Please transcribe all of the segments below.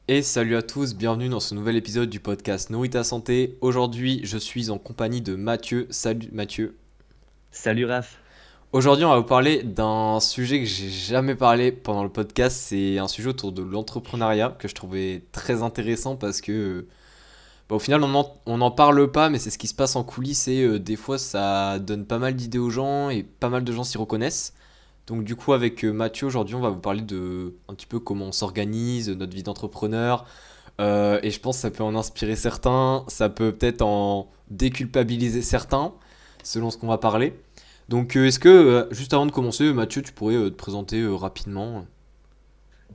Et salut à tous, bienvenue dans ce nouvel épisode du podcast Nourris ta santé. Aujourd'hui, je suis en compagnie de Mathieu. Salut Mathieu. Salut Raph. Aujourd'hui, on va vous parler d'un sujet que j'ai jamais parlé pendant le podcast. C'est un sujet autour de l'entrepreneuriat que je trouvais très intéressant parce que, au final, on n'en parle pas, mais c'est ce qui se passe en coulisses et des fois, ça donne pas mal d'idées aux gens et pas mal de gens s'y reconnaissent. Donc du coup avec Mathieu aujourd'hui on va vous parler de un petit peu comment on s'organise, notre vie d'entrepreneur. Et je pense que ça peut en inspirer certains, ça peut peut-être en déculpabiliser certains, selon ce qu'on va parler. Donc est-ce que juste avant de commencer Mathieu tu pourrais te présenter rapidement.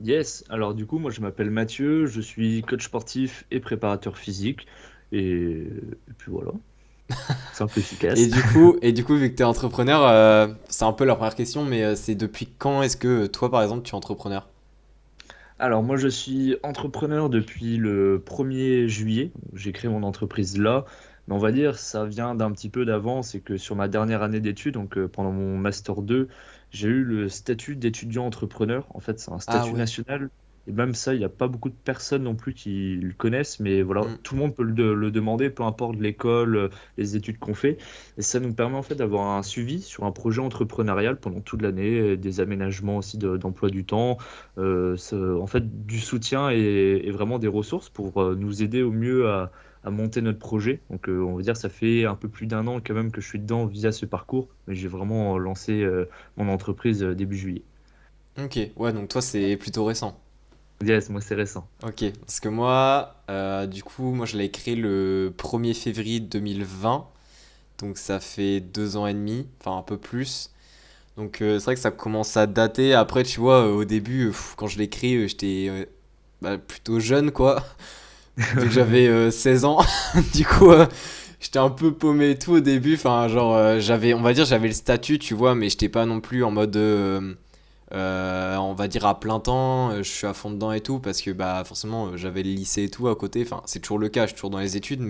Yes, alors du coup, moi je m'appelle Mathieu, je suis coach sportif et préparateur physique. Et, et puis voilà, simple, Et efficace. du coup vu que tu es entrepreneur, c'est un peu la première question, mais c'est depuis quand est-ce que toi par exemple tu es entrepreneur? Alors moi je suis entrepreneur depuis le 1er juillet. J'ai créé mon entreprise là. Mais on va dire ça vient d'un petit peu d'avant. C'est que sur ma dernière année d'études, donc pendant mon master 2, j'ai eu le statut d'étudiant entrepreneur. En fait, c'est un Ah statut ouais. national. Et même ça, il n'y a pas beaucoup de personnes non plus qui le connaissent. Mais voilà, Hmm. tout le monde peut le demander, peu importe l'école, les études qu'on fait. Et ça nous permet en fait d'avoir un suivi sur un projet entrepreneurial pendant toute l'année, des aménagements aussi d'emploi du temps, en fait, du soutien et vraiment des ressources pour nous aider au mieux à monter notre projet. Donc, on va dire, ça fait un peu plus d'un an quand même que je suis dedans via ce parcours, mais j'ai vraiment lancé mon entreprise début juillet. Ok, ouais donc toi c'est plutôt récent. Yes, moi, c'est récent. Ok, parce que moi, du coup, moi je l'ai créé le 1er février 2020, donc ça fait 2 ans et demi, enfin un peu plus. Donc c'est vrai que ça commence à dater. Après, tu vois, au début, quand je l'ai créé, j'étais plutôt jeune, quoi, vu que j'avais 16 ans. Du coup, j'étais un peu paumé et tout au début. Enfin, genre, on va dire, j'avais le statut, tu vois, mais j'étais pas non plus en mode on va dire à plein temps, je suis à fond dedans et tout, parce que bah forcément j'avais le lycée et tout à côté, enfin c'est toujours le cas, je suis toujours dans les études,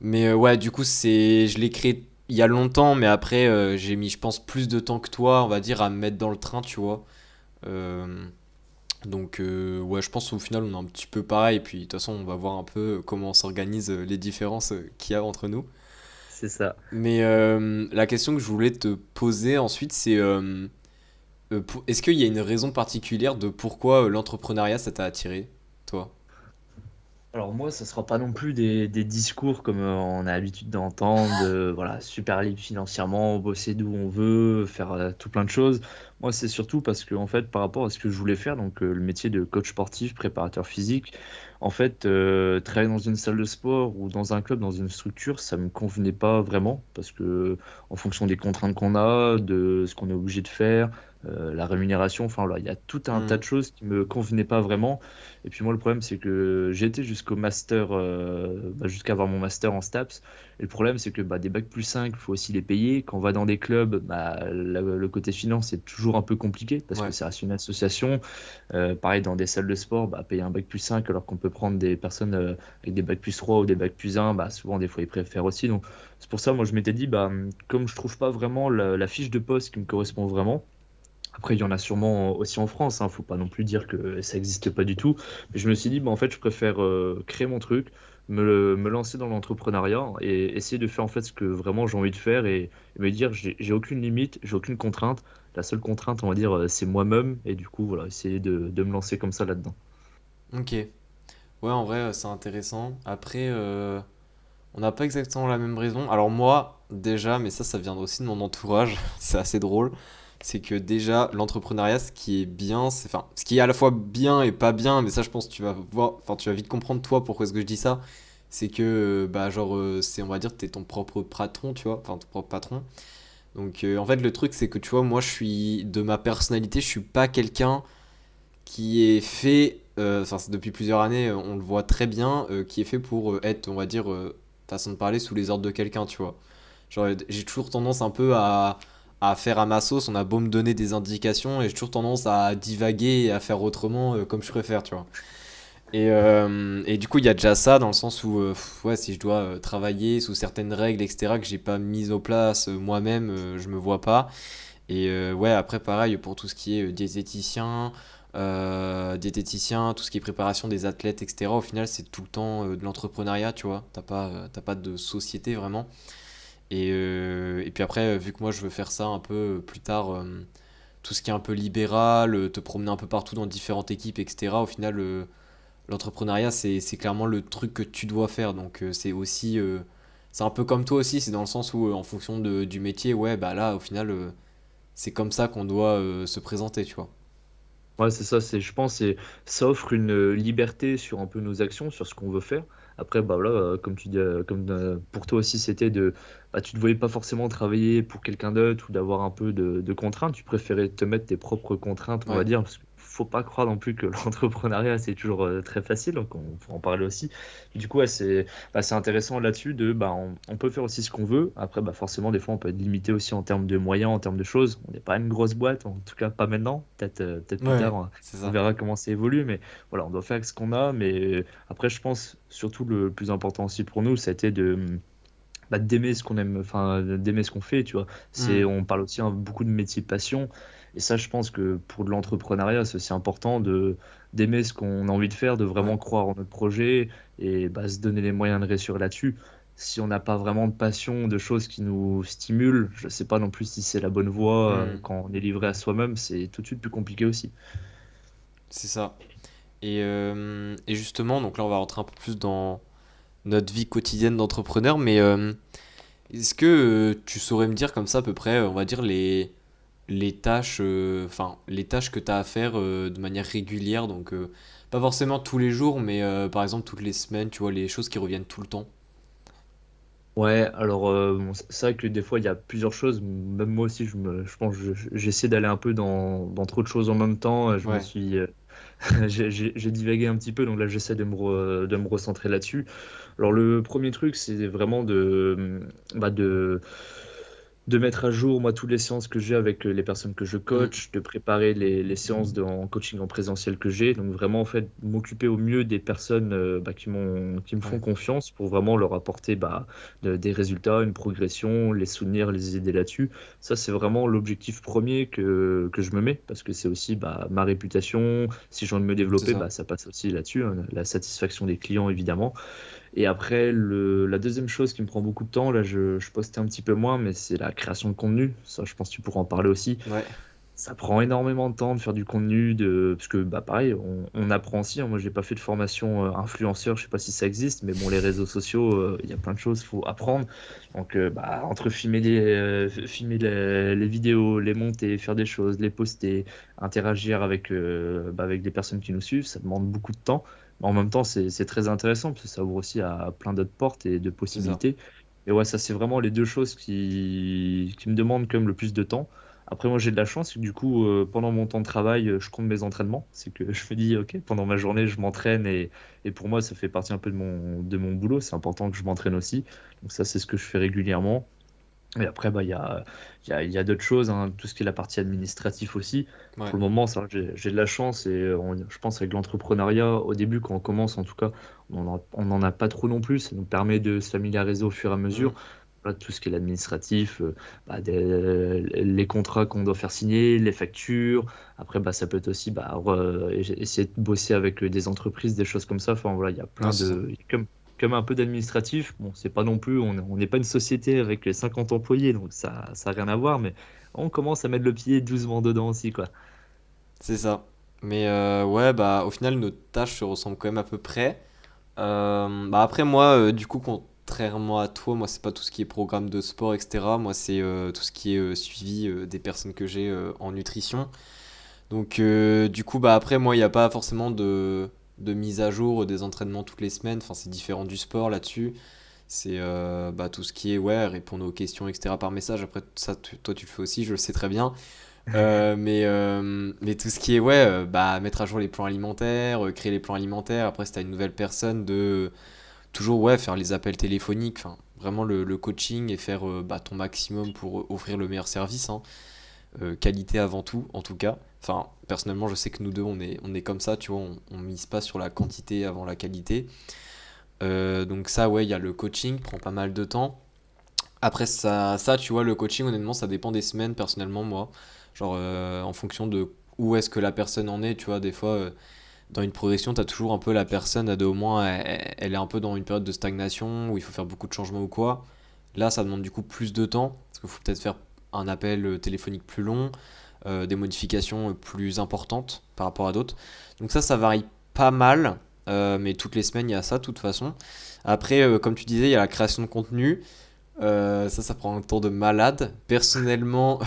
mais ouais du coup je l'ai créé il y a longtemps, mais après j'ai mis je pense plus de temps que toi, on va dire, à me mettre dans le train, tu vois. Euh, donc ouais je pense au final on est un petit peu pareil, et puis de toute façon on va voir un peu comment on s'organise, les différences qu'il y a entre nous. C'est ça. Mais la question que je voulais te poser ensuite c'est est-ce qu'il y a une raison particulière de pourquoi l'entrepreneuriat ça t'a attiré, toi? Alors moi, ce sera pas non plus des discours comme on a l'habitude d'entendre, de, voilà, super libre financièrement, bosser d'où on veut, faire tout plein de choses. Moi, c'est surtout parce que en fait, par rapport à ce que je voulais faire, donc le métier de coach sportif, préparateur physique, en fait, travailler dans une salle de sport ou dans un club, dans une structure, ça me convenait pas vraiment parce que en fonction des contraintes qu'on a, de ce qu'on est obligé de faire, la rémunération, enfin voilà, il y a tout un tas Hmm. de choses qui me convenaient pas vraiment. Et puis moi, le problème, c'est que j'ai été jusqu'au master, jusqu'à avoir mon master en STAPS. Et le problème, c'est que des bacs plus 5, il faut aussi les payer. Quand on va dans des clubs, le côté finance, c'est toujours un peu compliqué parce que Ouais. ça reste une association. Pareil, dans des salles de sport, payer un bac plus 5 alors qu'on peut prendre des personnes avec des bacs plus 3 ou des bacs plus 1, souvent, des fois, ils préfèrent aussi. Donc, c'est pour ça, moi, je m'étais dit, comme je trouve pas vraiment la fiche de poste qui me correspond vraiment, après, il y en a sûrement aussi en France, hein, faut pas non plus dire que ça n'existe pas du tout. Mais je me suis dit, en fait, je préfère créer mon truc, me lancer dans l'entrepreneuriat et essayer de faire en fait ce que vraiment j'ai envie de faire et me dire, j'ai aucune limite, j'ai aucune contrainte. La seule contrainte, on va dire, c'est moi-même. Et du coup, voilà, essayer de me lancer comme ça là-dedans. Ok. Ouais, en vrai, c'est intéressant. Après, on n'a pas exactement la même raison. Alors moi, déjà, mais ça vient aussi de mon entourage, c'est assez drôle. C'est que déjà, l'entrepreneuriat, ce qui est bien, enfin, ce qui est à la fois bien et pas bien, mais ça, je pense que tu vas voir, enfin, tu vas vite comprendre toi pourquoi est-ce que je dis ça. C'est que, bah, genre, on va dire, t'es ton propre patron, tu vois, enfin, ton propre patron. Donc en fait le truc c'est que tu vois moi je suis de ma personnalité, je suis pas quelqu'un qui est fait, enfin c'est depuis plusieurs années, on le voit très bien, qui est fait pour être, on va dire, façon de parler, sous les ordres de quelqu'un, tu vois. Genre j'ai toujours tendance un peu à faire à ma sauce, on a beau me donner des indications et j'ai toujours tendance à divaguer et à faire autrement, comme je préfère, tu vois. Et du coup, il y a déjà ça dans le sens où, ouais, si je dois travailler sous certaines règles, etc., que j'ai pas mises au place moi-même, je me vois pas. Et ouais, après, pareil, pour tout ce qui est diététicien, diététicien, tout ce qui est préparation des athlètes, etc. Au final, c'est tout le temps de l'entrepreneuriat, tu vois. T'as pas de société vraiment. Et puis après, vu que moi je veux faire ça un peu plus tard, tout ce qui est un peu libéral, te promener un peu partout dans différentes équipes, etc. Au final, l'entrepreneuriat, c'est clairement le truc que tu dois faire. Donc c'est aussi, c'est un peu comme toi aussi, c'est dans le sens où en fonction du métier, ouais, bah là, au final, c'est comme ça qu'on doit se présenter, tu vois. Ouais, c'est ça, je pense, ça offre une liberté sur un peu nos actions, sur ce qu'on veut faire. Après, bah voilà, comme tu dis, comme pour toi aussi, bah, tu ne voyais pas forcément travailler pour quelqu'un d'autre ou d'avoir un peu de contraintes. Tu préférais te mettre tes propres contraintes, on va Ouais, dire, parce qu'il faut pas croire non plus que l'entrepreneuriat, c'est toujours très facile, donc on faut en parler aussi. Du coup, ouais, c'est intéressant là-dessus bah, on peut faire aussi ce qu'on veut. Après, bah, forcément, des fois, on peut être limité aussi en termes de moyens, en termes de choses. On n'est pas une grosse boîte, en tout cas pas maintenant. Peut-être plus ouais, tard, c'est on ça. verra comment ça évolue. Mais voilà, on doit faire avec ce qu'on a. Mais après, je pense surtout le plus important aussi pour nous, c'était bah, d'aimer ce qu'on aime, enfin, d'aimer ce qu'on fait, tu vois. Hmm, On parle aussi beaucoup de métier passion. Et ça, je pense que pour de l'entrepreneuriat, c'est aussi important d'aimer ce qu'on a envie de faire, de ouais. vraiment croire en notre projet et bah, se donner les moyens de réussir là-dessus. Si on n'a pas vraiment de passion, de choses qui nous stimulent, je ne sais pas non plus si c'est la bonne voie. Hmm, Quand on est livré à soi-même, c'est tout de suite plus compliqué aussi. c'est ça. Et justement, donc là, on va rentrer un peu plus dans notre vie quotidienne d'entrepreneur, mais est-ce que tu saurais me dire comme ça à peu près, on va dire, les tâches, enfin, les tâches que tu as à faire de manière régulière, donc pas forcément tous les jours, mais par exemple toutes les semaines, tu vois, les choses qui reviennent tout le temps. Ouais, alors bon, c'est vrai que des fois il y a plusieurs choses. Même moi aussi, je pense, que j'essaie d'aller un peu dans trop de choses en même temps. Ouais, J'ai divagué un petit peu, donc là j'essaie de me recentrer là-dessus. Alors le premier truc, c'est vraiment bah, de mettre à jour moi toutes les séances que j'ai avec les personnes que je mm, coach, de préparer les séances en coaching en présentiel que j'ai. Donc vraiment en fait m'occuper au mieux des personnes bah, qui me font ouais, confiance pour vraiment leur apporter bah, des résultats, une progression, les soutenir, les aider là-dessus. Ça c'est vraiment l'objectif premier que je me mets parce que c'est aussi bah, ma réputation. Si j'ai envie de me c'est développer, ça. bah, ça passe aussi là-dessus, hein, la satisfaction des clients évidemment. Et après, la deuxième chose qui me prend beaucoup de temps, là je postais un petit peu moins, mais c'est la création de contenu. Ça, je pense que tu pourras en parler aussi. Ouais, Ça prend énormément de temps de faire du contenu, parce que bah pareil, on apprend aussi, hein. Moi, j'ai pas fait de formation influenceur, je sais pas si ça existe, mais bon, les réseaux sociaux, il y a plein de choses, faut apprendre. Donc, bah, entre filmer les vidéos, les monter, faire des choses, les poster, interagir avec des personnes qui nous suivent, ça demande beaucoup de temps. Mais en même temps, c'est très intéressant parce que ça ouvre aussi à plein d'autres portes et de c'est ça. possibilités. Et ouais, ça, c'est vraiment les deux choses qui me demandent quand même le plus de temps. Après, moi, j'ai de la chance, c'est que du coup, pendant mon temps de travail, je compte mes entraînements. C'est que je me dis, OK, pendant ma journée, je m'entraîne et pour moi, ça fait partie un peu de mon boulot. C'est important que je m'entraîne aussi. Donc, ça, c'est ce que je fais régulièrement. Et après, bah, il y a d'autres choses, hein, tout ce qui est la partie administrative aussi. Ouais, Pour le moment, ça, j'ai de la chance et je pense avec l'entrepreneuriat, au début, quand on commence, en tout cas, on n'en a pas trop non plus. Ça nous permet de se familiariser au fur et à mesure. mm, Voilà, tout ce qui est l'administratif, bah, les contrats qu'on doit faire signer, les factures. Après, bah, ça peut être aussi bah, essayer de bosser avec des entreprises, des choses comme ça. Enfin, voilà, il y a ouais, plein c'est ça. de. Il y a comme un peu d'administratif. Bon, c'est pas non plus. On n'est pas une société avec 50 employés, donc ça a rien à voir, mais on commence à mettre le pied doucement dedans aussi, quoi. C'est ça. Mais ouais, bah au final, nos tâches se ressemblent quand même à peu près. Bah après moi, du coup, contrairement à toi, moi c'est pas tout ce qui est programme de sport, etc. Moi c'est tout ce qui est suivi des personnes que j'ai en nutrition. Donc du coup, bah après moi il n'y a pas forcément de mise à jour des entraînements toutes les semaines. Enfin c'est différent du sport là-dessus. C'est bah, tout ce qui est ouais, répondre aux questions, etc. par message. Après ça, toi tu le fais aussi, je le sais très bien. Mais tout ce qui est, ouais, bah, mettre à jour les plans alimentaires, créer les plans alimentaires, après, si t'as une nouvelle personne, de toujours, ouais, faire les appels téléphoniques, enfin, vraiment le coaching et faire bah, ton maximum pour offrir le meilleur service, hein. Qualité avant tout, en tout cas. Enfin, personnellement, je sais que nous deux, on est comme ça, tu vois, on mise pas sur la quantité avant la qualité. Donc ça, ouais, il y a le coaching, prend pas mal de temps. Après tu vois, le coaching, honnêtement, ça dépend des semaines, personnellement, moi. Genre, en fonction de où est-ce que la personne en est, tu vois, des fois, dans une progression, tu as toujours un peu la personne, au moins, elle est un peu dans une période de stagnation, où il faut faire beaucoup de changements ou quoi. Là, ça demande du coup plus de temps, parce qu'il faut peut-être faire un appel téléphonique plus long, des modifications plus importantes par rapport à d'autres. Donc ça varie pas mal, mais toutes les semaines, il y a ça, de toute façon. Après, comme tu disais, il y a la création de contenu. Ça prend un temps de malade. Personnellement,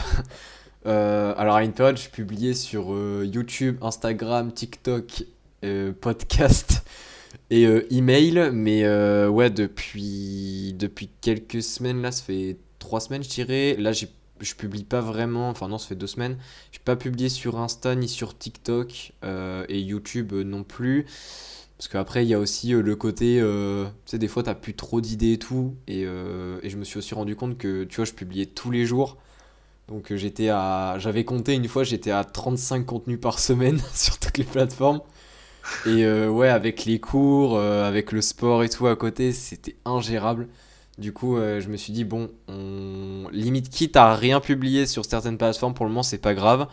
alors à une période, je publiais sur YouTube, Instagram, TikTok, podcast et email. Mais ouais, depuis quelques semaines, là, ça fait 3 semaines, je dirais. Là, je publie pas vraiment. Enfin, non, ça fait 2 semaines. Je pas publié sur Insta ni sur TikTok et YouTube non plus. Parce qu'après, il y a aussi le côté, tu sais, des fois, t'as plus trop d'idées et tout. Et je me suis aussi rendu compte que, tu vois, je publiais tous les jours. Donc j'avais compté une fois, j'étais à 35 contenus par semaine sur toutes les plateformes. Et ouais, avec les cours, avec le sport et tout à côté, c'était ingérable. Du coup, je me suis dit, bon, limite quitte à rien publier sur certaines plateformes, pour le moment, c'est pas grave.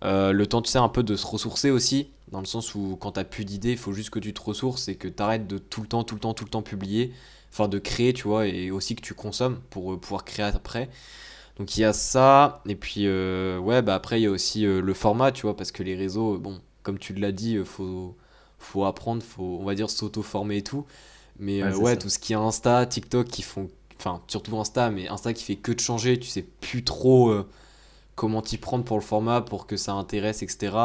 Le temps, tu sais, un peu de se ressourcer aussi, dans le sens où quand t'as plus d'idées, il faut juste que tu te ressources et que t'arrêtes de tout le temps, tout le temps, tout le temps publier. Enfin, de créer, tu vois, et aussi que tu consommes pour pouvoir créer après. Donc il y a ça, et puis ouais, bah après il y a aussi le format, tu vois, parce que les réseaux, bon, comme tu l'as dit, faut apprendre, faut, on va dire, s'auto-former et tout. Mais Ouais, c'est ouais, ça. tout ce qui est Insta, TikTok qui font, enfin, surtout Insta, mais Insta qui fait que de changer, tu sais plus trop comment t'y prendre pour le format, pour que ça intéresse, etc.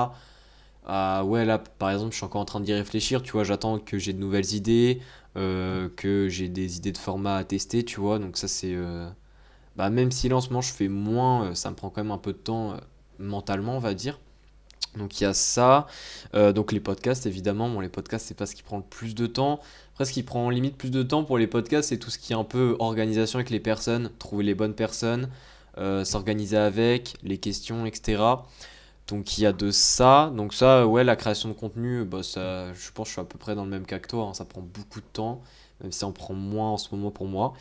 Ah ouais, là, par exemple, je suis encore en train d'y réfléchir, tu vois, j'attends que j'ai de nouvelles idées, que j'ai des idées de format à tester, tu vois, donc ça c'est bah, même si là en ce moment je fais moins, ça me prend quand même un peu de temps mentalement, on va dire. Donc il y a ça. Donc les podcasts, évidemment. Bon, les podcasts, c'est pas ce qui prend le plus de temps. Après, ce qui prend limite plus de temps pour les podcasts, c'est tout ce qui est un peu organisation avec les personnes, trouver les bonnes personnes, s'organiser avec, les questions, etc. Donc il y a de ça. Donc ça, ouais, la création de contenu, bah, ça, je pense que je suis à peu près dans le même cas que toi, hein. Ça prend beaucoup de temps, même si ça en prend moins en ce moment pour moi.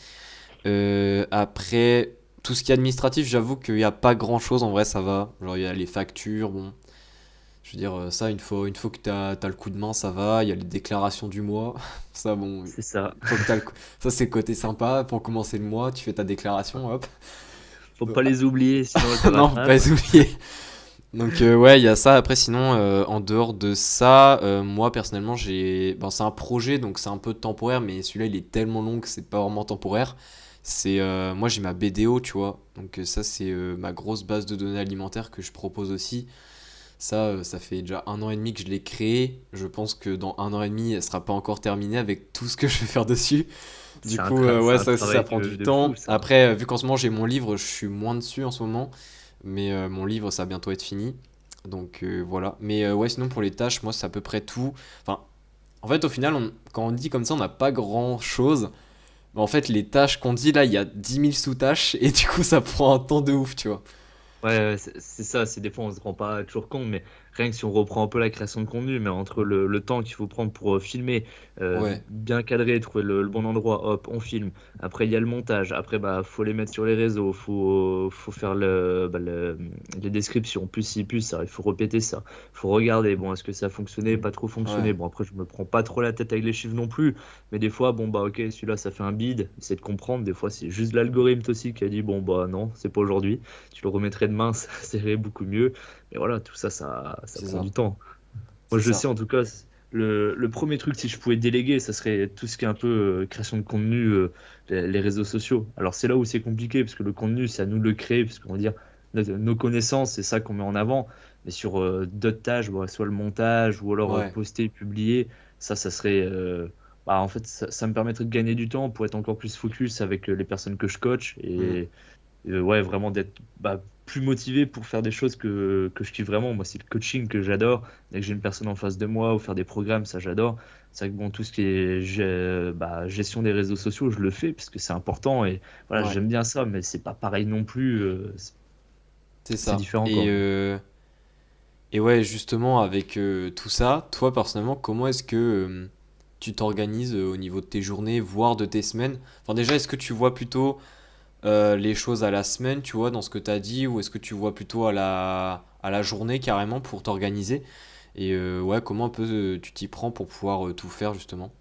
Après, tout ce qui est administratif, j'avoue qu'il n'y a pas grand chose en vrai, ça va. Genre, il y a les factures, bon. Je veux dire, ça, une fois que t'as le coup de main, ça va. Il y a les déclarations du mois. Ça, bon, C'est ça. une fois que t'as ça, c'est le côté sympa. Pour commencer le mois, tu fais ta déclaration, hop. Faut pas les oublier, sinon elles te Non, faut pas rattrapent. les oublier. Donc, ouais, il y a ça. Après, sinon, en dehors de ça, moi, personnellement, bon, c'est un projet, donc c'est un peu temporaire, mais celui-là, il est tellement long que c'est pas vraiment temporaire. Moi, j'ai ma BDO, tu vois. Donc, ça, c'est ma grosse base de données alimentaires que je propose aussi. Ça fait déjà 1 an et demi que je l'ai créée. Je pense que dans 1 an et demi, elle sera pas encore terminée avec tout ce que je vais faire dessus. Du coup, C'est ouais, un ça aussi, ça travail prend du de fou, temps. ça. Après, vu qu'en ce moment, j'ai mon livre, je suis moins dessus en ce moment. Mais mon livre, ça va bientôt être fini. Donc voilà. Mais ouais, sinon pour les tâches, moi, c'est à peu près tout. Enfin, en fait, au final, quand on dit comme ça, on n'a pas grand-chose. Mais en fait, les tâches qu'on dit là, il y a 10 000 sous-tâches. Et du coup, ça prend un temps de ouf, tu vois. Ouais, ouais, c'est ça, c'est des fois on se rend pas toujours compte, mais rien que si on reprend un peu la création de contenu, mais entre le temps qu'il faut prendre pour filmer, Ouais, bien cadrer, trouver le bon endroit, hop, on filme. Après il y a le montage, après bah faut les mettre sur les réseaux, faut faire les descriptions, plus ci, plus ça, il faut répéter ça, faut regarder, bon est-ce que ça a fonctionné, pas trop ouais, fonctionné, bon après je me prends pas trop la tête avec les chiffres non plus, mais des fois bon bah ok celui-là ça fait un bide, essayer de comprendre, des fois c'est juste l'algorithme aussi qui a dit bon bah non c'est pas aujourd'hui tu le remettrais demain, ça serait beaucoup mieux. Mais voilà, tout ça, ça c'est prend ça. du temps. Moi, C'est je sais ça. en tout cas, le premier truc, si je pouvais déléguer, ça serait tout ce qui est un peu création de contenu, les réseaux sociaux. Alors, c'est là où c'est compliqué, parce que le contenu, c'est à nous de le créer, parce qu'on va dire, nos connaissances, c'est ça qu'on met en avant. Mais sur d'autres tâches, bon, soit le montage, ou alors Ouais. poster, publier, ça serait. Bah, en fait, ça me permettrait de gagner du temps pour être encore plus focus avec les personnes que je coach Hmm. et, ouais, vraiment d'être plus motivé pour faire des choses que je kiffe vraiment. Moi, c'est le coaching que j'adore. Dès que j'ai une personne en face de moi ou faire des programmes, ça j'adore. C'est vrai que bon, tout ce qui est gestion des réseaux sociaux, je le fais parce que c'est important et voilà, Ouais. j'aime bien ça, mais c'est pas pareil non plus. C'est C'est ça. différent quoi. Et ouais, justement, avec tout ça, toi personnellement, comment est-ce que tu t'organises au niveau de tes journées, voire de tes semaines? Enfin, déjà, est-ce que tu vois plutôt les choses à la semaine, tu vois, dans ce que tu as dit, ou est-ce que tu vois plutôt à la journée carrément pour t'organiser. Et ouais, comment un peu tu t'y prends pour pouvoir tout faire justement?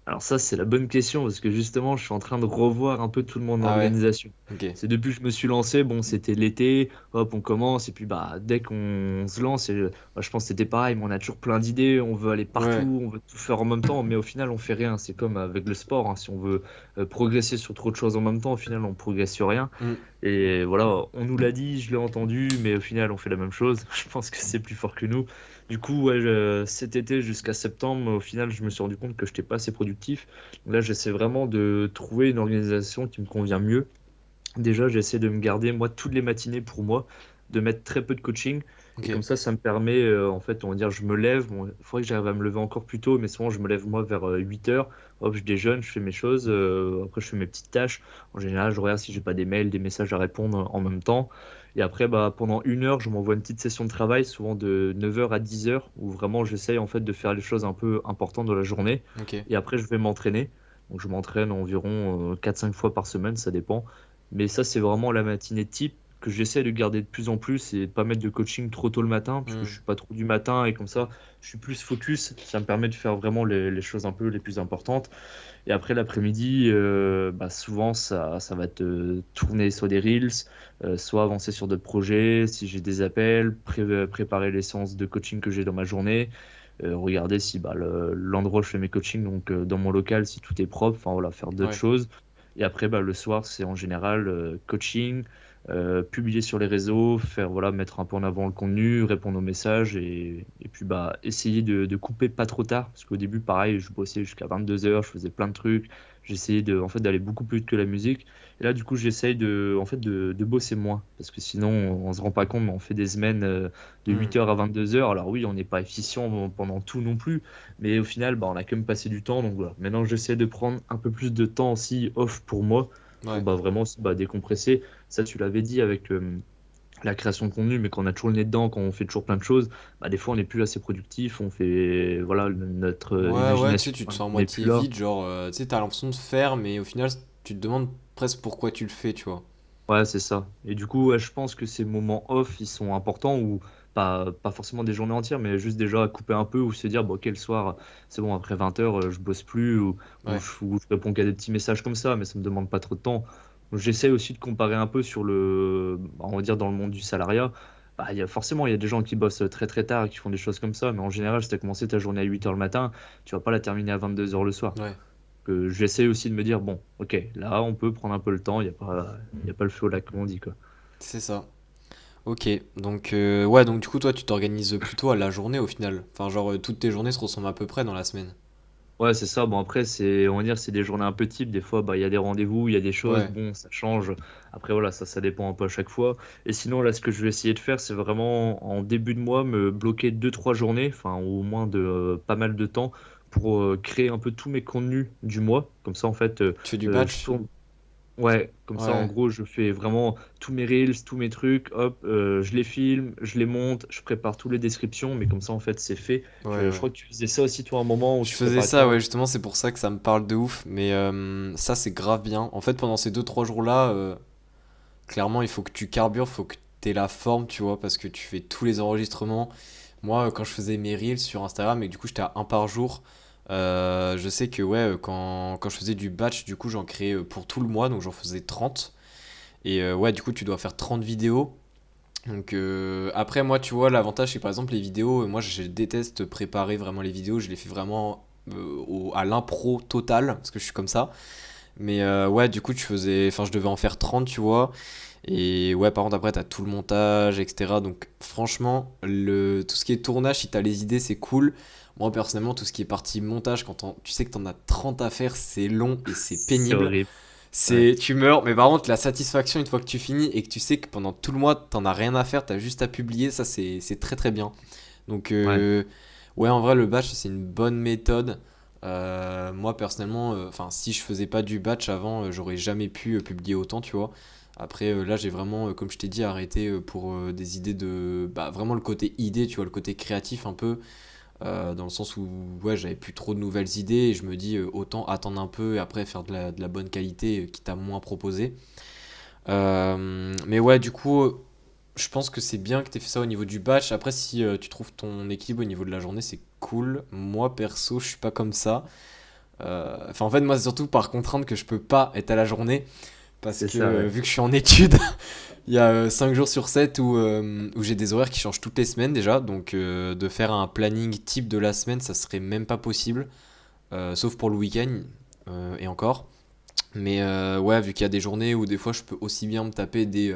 Alors ça, c'est la bonne question parce que justement, je suis en train de revoir un peu toute mon Ah ouais, organisation. ok. C'est depuis que je me suis lancé, bon, c'était l'été, hop, on commence et puis bah dès qu'on se lance, bah, je pense que c'était pareil, mais on a toujours plein d'idées, on veut aller Ouais. partout, on veut tout faire en même temps, mais au final, on fait rien. C'est comme avec le sport, hein. Si on veut progresser sur trop de choses en même temps, au final, on progresse sur rien. Mm. Et voilà, on nous l'a dit, je l'ai entendu, mais au final, on fait la même chose. Je pense que c'est plus fort que nous. Du coup, ouais, cet été jusqu'à septembre, au final, je me suis rendu compte que je n'étais pas assez productif. Donc là, j'essaie vraiment de trouver une organisation qui me convient mieux. Déjà, j'essaie de me garder, moi, toutes les matinées pour moi, de mettre très peu de coaching. Et Ok. comme ça me permet, en fait, on va dire, je me lève. Bon, il faudrait que j'arrive à me lever encore plus tôt, mais souvent, je me lève, moi, vers 8 heures. Hop, je déjeune, je fais mes choses. Après, je fais mes petites tâches. En général, je regarde si j'ai pas des mails, des messages à répondre en même temps. Et après, bah, pendant 1 heure, je m'envoie une petite session de travail, souvent de 9 heures à 10 heures, où vraiment, j'essaye, en fait, de faire les choses un peu importantes de la journée. Ok. Et après, je vais m'entraîner. Donc, je m'entraîne environ 4-5 fois par semaine, ça dépend. Mais ça, c'est vraiment la matinée type que j'essaie de garder de plus en plus et pas mettre de coaching trop tôt le matin, parce que je Mm. suis pas trop du matin et comme ça, je suis plus focus. Ça me permet de faire vraiment les choses un peu les plus importantes. Et après l'après-midi, bah, souvent, ça va te tourner sur des reels, soit avancer sur d'autres projets, si j'ai des appels, préparer les séances de coaching que j'ai dans ma journée. Regarder si bah, l'endroit où je fais mes coachings, donc dans mon local, si tout est propre, enfin voilà, faire d'autres Ouais. choses. Et après, bah, le soir, c'est en général coaching, publier sur les réseaux, faire voilà, mettre un peu en avant le contenu, répondre aux messages et puis bah, essayer de couper pas trop tard. Parce qu'au début, pareil, je bossais jusqu'à 22 heures, je faisais plein de trucs. J'essayais en fait, d'aller beaucoup plus vite que la musique. Et là, du coup, j'essaye en fait, de bosser moins. Parce que sinon, on se rend pas compte, mais on fait des semaines de Mm. 8 heures à 22 heures. Alors oui, on n'est pas efficient pendant tout non plus. Mais au final, bah, on a quand même passé du temps. Donc voilà. Maintenant, j'essaie de prendre un peu plus de temps aussi off pour moi. Pour Ouais. bah, vraiment aussi, bah, décompresser. Ça, tu l'avais dit avec la création de contenu, mais quand on a toujours le nez dedans, quand on fait toujours plein de choses, bah, des fois, on n'est plus assez productif. On fait, voilà, notre Ouais, ouais, tu sais, imagination tu te sens à n'est plus moitié là. vide, genre, tu sais, t'as l'impression de faire, mais au final, tu te demandes presque pourquoi tu le fais, tu vois. Ouais, c'est ça. Et du coup, ouais, je pense que ces moments off, ils sont importants ou pas forcément des journées entières, mais juste déjà couper un peu ou se dire, bon, ok, le soir, c'est bon, après 20 heures, je bosse plus Ouais. ou je réponds qu'à des petits messages comme ça, mais ça me demande pas trop de temps. Donc, j'essaie aussi de comparer un peu sur on va dire, dans le monde du salariat. Bah, forcément, il y a des gens qui bossent très très tard et qui font des choses comme ça, mais en général, si tu as commencé ta journée à 8 heures le matin, tu vas pas la terminer à 22 heures le soir. Ouais. Que j'essaie aussi de me dire, bon, ok, là, on peut prendre un peu le temps, il y a pas le feu au lac, comme on dit, quoi. C'est ça. Ok. Donc, ouais, donc du coup, toi, tu t'organises plutôt à la journée au final. Enfin, genre, toutes tes journées se ressemblent à peu près dans la semaine. Ouais, c'est ça. Bon, après, on va dire, c'est des journées un peu types. Des fois, bah, il y a des rendez-vous, il y a des choses. Ouais. Bon, ça change. Après, voilà, ça dépend un peu à chaque fois. Et sinon, là, ce que je vais essayer de faire, c'est vraiment en début de mois, me bloquer 2-3 journées, enfin, au moins de pas mal de temps pour créer un peu tous mes contenus du mois. Comme ça, en fait, Tu fais du je batch? tourne. Ouais, comme ça, en Ouais. gros, je fais vraiment tous mes reels, tous mes trucs, hop, je les filme, je les monte, je prépare toutes les descriptions, mais comme ça, en fait, c'est fait. Ouais, Je ouais. crois que tu faisais ça aussi, toi, un moment où Je tu faisais préparais ça, ton... ouais, justement, c'est pour ça que ça me parle de ouf. Mais ça, c'est grave bien. En fait, pendant ces 2 3 jours-là, clairement, il faut que tu carbures, faut que t'aies la forme, tu vois, parce que tu fais tous les enregistrements. Moi, quand je faisais mes reels sur Instagram et que du coup j'étais à un par jour, je sais que ouais, quand je faisais du batch, du coup j'en créais pour tout le mois, donc j'en faisais 30. Et ouais, du coup tu dois faire 30 vidéos. Donc après, moi, tu vois, l'avantage c'est par exemple les vidéos, moi je déteste préparer vraiment les vidéos, je les fais vraiment à l'impro total, parce que je suis comme ça. Mais ouais, du coup, enfin, je devais en faire 30 tu vois. Et ouais, par contre, après, t'as tout le montage, etc. Donc, franchement, tout ce qui est tournage, si t'as les idées, c'est cool. Moi, personnellement, tout ce qui est partie montage, tu sais que t'en as 30 à faire, c'est long et c'est C'est pénible. horrible. Ouais, Tu meurs, mais par contre, la satisfaction, une fois que tu finis et que tu sais que pendant tout le mois, t'en as rien à faire, t'as juste à publier, ça, c'est très très bien. Donc, ouais. ouais, en vrai, le batch, c'est une bonne méthode. Moi, personnellement, enfin, si je faisais pas du batch avant, j'aurais jamais pu publier autant, tu vois. Après, là, j'ai vraiment, comme je t'ai dit, arrêté pour des idées bah, vraiment le côté idée, tu vois, le côté créatif un peu, dans le sens où, ouais, j'avais plus trop de nouvelles idées et je me dis, autant attendre un peu et après faire de la bonne qualité, quitte à moins proposer. Mais ouais, du coup, je pense que c'est bien que tu aies fait ça au niveau du batch. Après, si tu trouves ton équilibre au niveau de la journée, c'est cool. Moi, perso, je suis pas comme ça. Enfin, en fait, moi, c'est surtout par contrainte que je peux pas être à la journée. Parce C'est que ça, ouais. vu que je suis en études, il y a 5 jours sur 7 où j'ai des horaires qui changent toutes les semaines déjà. Donc, de faire un planning type de la semaine, ça serait même pas possible. Sauf pour le week-end, et encore. Mais ouais, vu qu'il y a des journées où des fois je peux aussi bien me taper des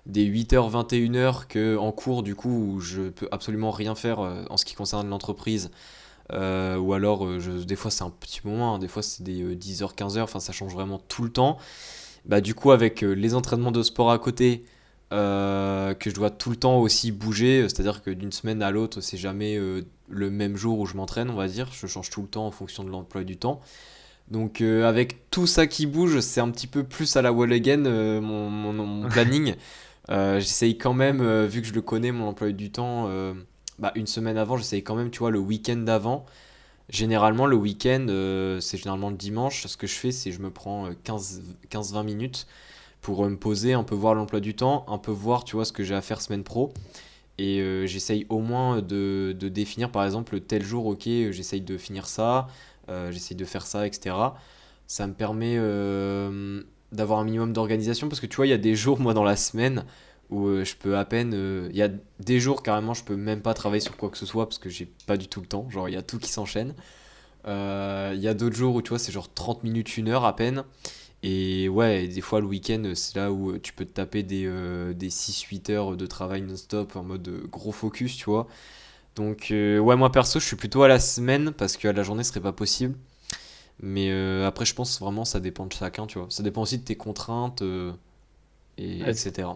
8h, 21h que en cours, du coup, où je peux absolument rien faire en ce qui concerne l'entreprise. Ou alors, des fois c'est un petit moment, hein, des fois c'est des 10h, 15h, enfin ça change vraiment tout le temps. Bah, du coup, avec les entraînements de sport à côté, que je dois tout le temps aussi bouger, c'est-à-dire que d'une semaine à l'autre, c'est jamais le même jour où je m'entraîne, on va dire. Je change tout le temps en fonction de l'emploi du temps. Donc avec tout ça qui bouge, c'est un petit peu plus à la wall again mon planning. J'essaye quand même, vu que je le connais, mon emploi du temps, bah, une semaine avant, j'essaye quand même, tu vois, le week-end d'avant. Généralement, le week-end, c'est généralement le dimanche. Ce que je fais, c'est je me prends 15-20 minutes pour me poser, un peu voir l'emploi du temps, un peu voir, tu vois, ce que j'ai à faire semaine pro. Et j'essaye au moins de définir, par exemple, tel jour, ok, j'essaye de finir ça, j'essaye de faire ça, etc. Ça me permet d'avoir un minimum d'organisation parce que tu vois, il y a des jours, moi, dans la semaine où je peux à peine. Il y a des jours, carrément, je peux même pas travailler sur quoi que ce soit parce que j'ai pas du tout le temps. Genre, il y a tout qui s'enchaîne. Il y a d'autres jours où tu vois, c'est genre 30 minutes, 1 heure à peine. Et ouais, des fois le week-end, c'est là où tu peux te taper des 6-8 heures de travail non-stop en mode gros focus, tu vois. Donc ouais, moi perso, je suis plutôt à la semaine parce qu'à la journée, ce serait pas possible. Mais après, je pense vraiment ça dépend de chacun, tu vois. Ça dépend aussi de tes contraintes, Ouais, etc.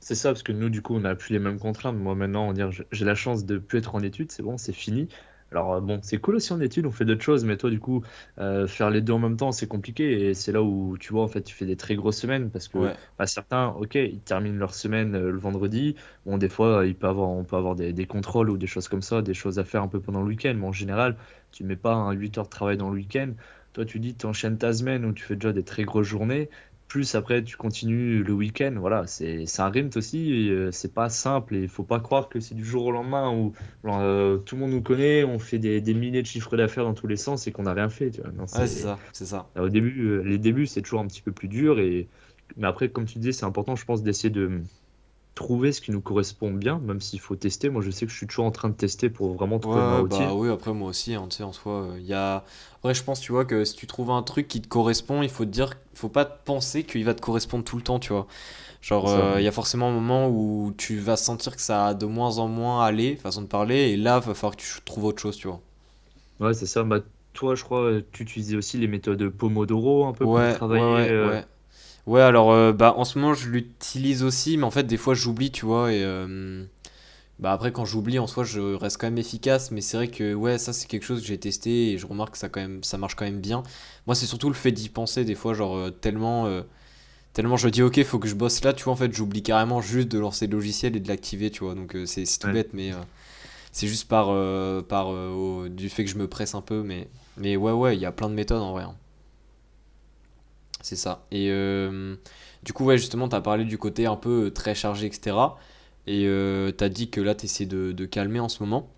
c'est ça, parce que nous, du coup, on n'a plus les mêmes contraintes. Moi, maintenant, on va dire, j'ai la chance de plus être en études, c'est bon, c'est fini. Alors, bon, c'est cool aussi en études, on fait d'autres choses, mais toi, du coup, faire les deux en même temps, c'est compliqué. Et c'est là où, tu vois, en fait, tu fais des très grosses semaines, parce que Ouais, bah, certains, ok, ils terminent leur semaine le vendredi. Bon, des fois, on peut avoir des contrôles ou des choses comme ça, des choses à faire un peu pendant le week-end. Mais en général, tu mets pas un 8 heures de travail dans le week-end. Toi, tu dis, tu enchaînes ta semaine où tu fais déjà des très grosses journées. Plus après tu continues le week-end, voilà, c'est un rythme aussi, et, c'est pas simple et il faut pas croire que c'est du jour au lendemain où tout le monde nous connaît, on fait des milliers de chiffres d'affaires dans tous les sens et qu'on n'a rien fait, tu vois. Non, ouais, c'est ça, c'est ça. au début, les débuts c'est toujours un petit peu plus dur mais après comme tu disais, c'est important je pense d'essayer de trouver ce qui nous correspond bien, même s'il faut tester. Moi je sais que je suis toujours en train de tester pour vraiment trouver ma Ouais, bah routine. oui, après moi aussi, hein, tu sais, en soi, il y a... Après, je pense, tu vois, que si tu trouves un truc qui te correspond, il faut te dire, faut pas te penser qu'il va te correspondre tout le temps, tu vois. C'est Genre, ça. il y a forcément un moment où tu vas sentir que ça a de moins en moins allé, façon de parler, et là, va falloir que tu trouves autre chose, tu vois. Ouais, c'est ça. Bah, toi, je crois, tu utilisais aussi les méthodes Pomodoro un peu pour Ouais, ouais, travailler. ouais, ouais. Ouais, alors, bah, en ce moment, je l'utilise aussi, mais en fait, des fois, j'oublie, tu vois, et bah, après, quand j'oublie, en soi, je reste quand même efficace, mais c'est vrai que, ouais, ça, c'est quelque chose que j'ai testé, et je remarque que ça, quand même, ça marche quand même bien. Moi, c'est surtout le fait d'y penser, des fois, genre, tellement je dis, ok, faut que je bosse là, tu vois, en fait, j'oublie carrément juste de lancer le logiciel et de l'activer, tu vois, donc c'est tout Ouais. bête, mais c'est juste du fait que je me presse un peu, mais ouais, ouais, il y a plein de méthodes en vrai, hein. C'est ça. Et du coup, ouais, justement, t'as parlé du côté un peu très chargé, etc. Et t'as dit que là, t'essaies de calmer en ce moment.